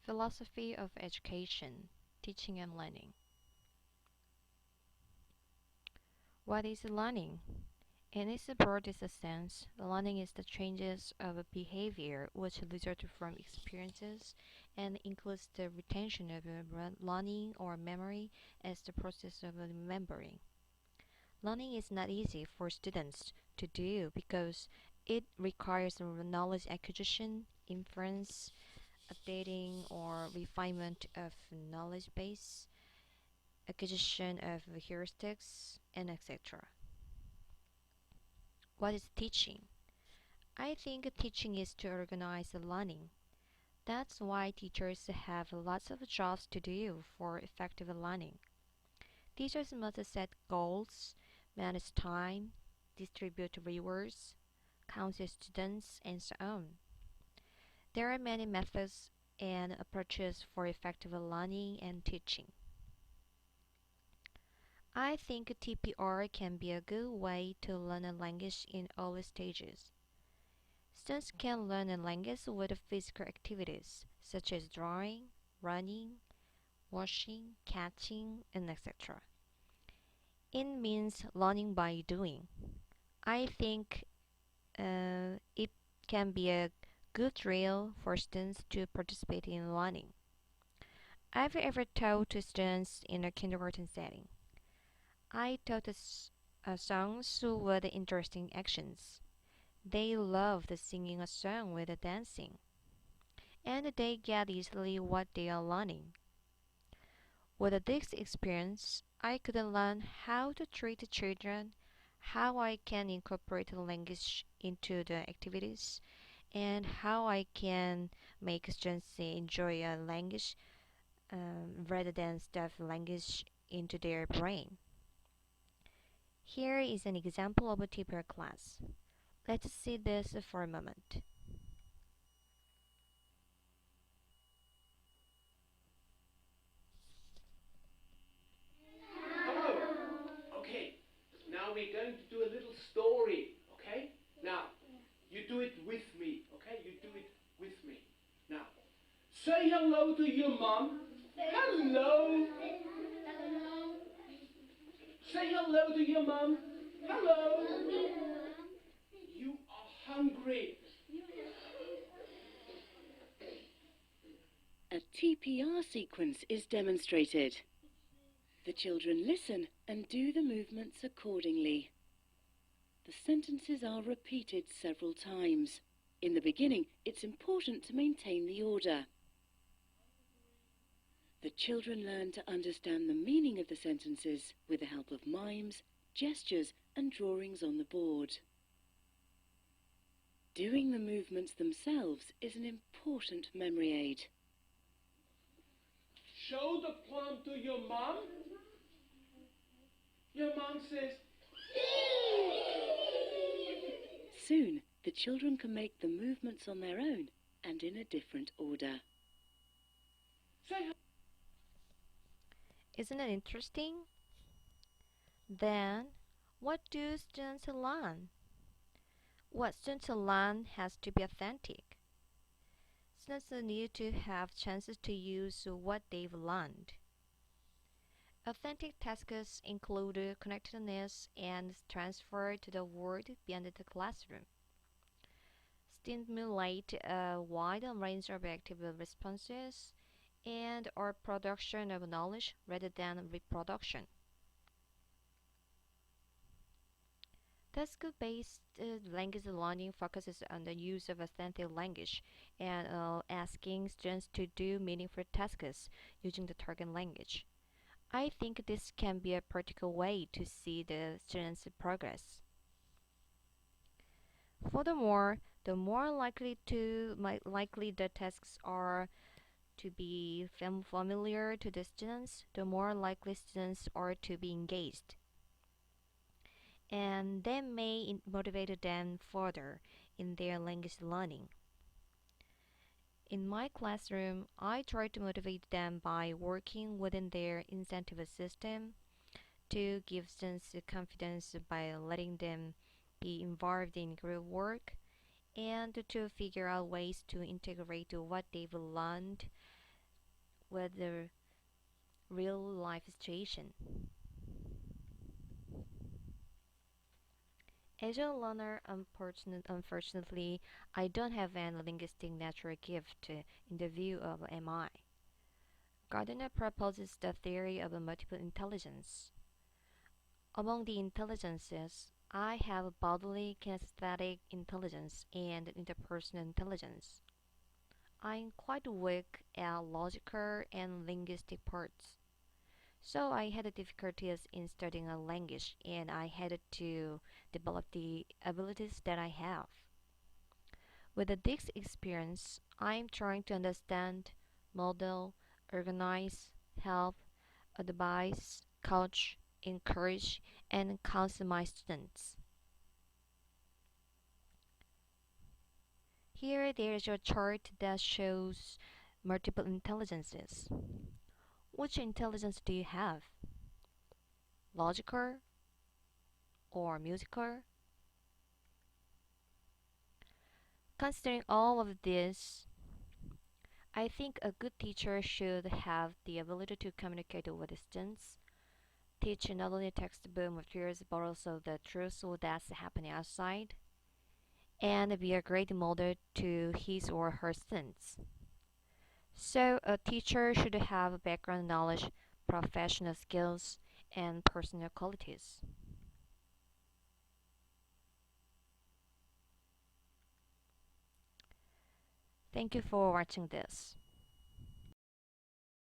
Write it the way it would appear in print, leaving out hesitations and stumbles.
Philosophy of education, teaching and learning. What is learning? In its broadest sense, learning is the changes of a behavior which result from experiences and includes the retention of learning or memory as the process of remembering. Learning is not easy for students to do because it requires knowledge acquisition, inference, updating or refinement of knowledge base, acquisition of heuristics, and etc. What is teaching? I think teaching is to organize the learning. That's why teachers have lots of jobs to do for effective learning. Teachers must set goals, manage time, distribute rewards, count students, and so on. There are many methods and approaches for effective learning and teaching. I think TPR can be a good way to learn a language in all stages. Students can learn a language with physical activities such as drawing, running, washing, catching, and etc. It means learning by doing. I think it can be a good drill for students to participate in learning. I've ever taught to students in a kindergarten setting. I taught songs with interesting actions. They loved singing a song with the dancing, and they get easily what they are learning. With this experience, I could learn how to treat the children, how I can incorporate language into the activities, and how I can make students enjoy a language rather than stuff language into their brain. Here is an example of a TPR class. Let's see this for a moment. Hello. Okay. Now we're going to do a little story. Okay. Now you do it with me. Okay. You do it with me. Now say hello to your mom. Hello. Say hello to your mom. Hello. You are hungry. A TPR sequence is demonstrated. The children listen and do the movements accordingly. The sentences are repeated several times. In the beginning, it's important to maintain the order. The children learn to understand the meaning of the sentences with the help of mimes, gestures, and drawings on the board. Doing the movements themselves is an important memory aid. Show the plum to your mom. Your mom says, Soon, the children can make the movements on their own and in a different order. say Isn't it interesting? Then, what do students learn? What students learn has to be authentic. Students need to have chances to use what they've learned. Authentic tasks include connectedness and transfer to the world beyond the classroom. Stimulate a wide range of active responses and or production of knowledge rather than reproduction. Task-based language learning focuses on the use of authentic language and asking students to do meaningful tasks using the target language. I think this can be a practical way to see the students' progress. Furthermore, the more likely the tasks are to be familiar to the students, the more likely students are to be engaged. And that may motivate them further in their language learning. In my classroom, I try to motivate them by working within their incentive system to give students confidence by letting them be involved in group work and to figure out ways to integrate what they've learned with the real life situation. As a learner, unfortunately, I don't have any linguistic natural gift in the view of MI. Gardner proposes the theory of a multiple intelligence. Among the intelligences, I have bodily kinesthetic intelligence and interpersonal intelligence. I'm quite weak at logical and linguistic parts. So I had difficulties in studying a language and I had to develop the abilities that I have. With this experience, I'm trying to understand, model, organize, help, advise, coach, encourage, and counsel my students. Here there's a chart that shows multiple intelligences. Which intelligence do you have? Logical or musical? Considering all of this, I think a good teacher should have the ability to communicate with students, teach not only textbook materials but also the truth that's happening outside, and be a great model to his or her students. So, a teacher should have background knowledge, professional skills, and personal qualities. Thank you for watching this.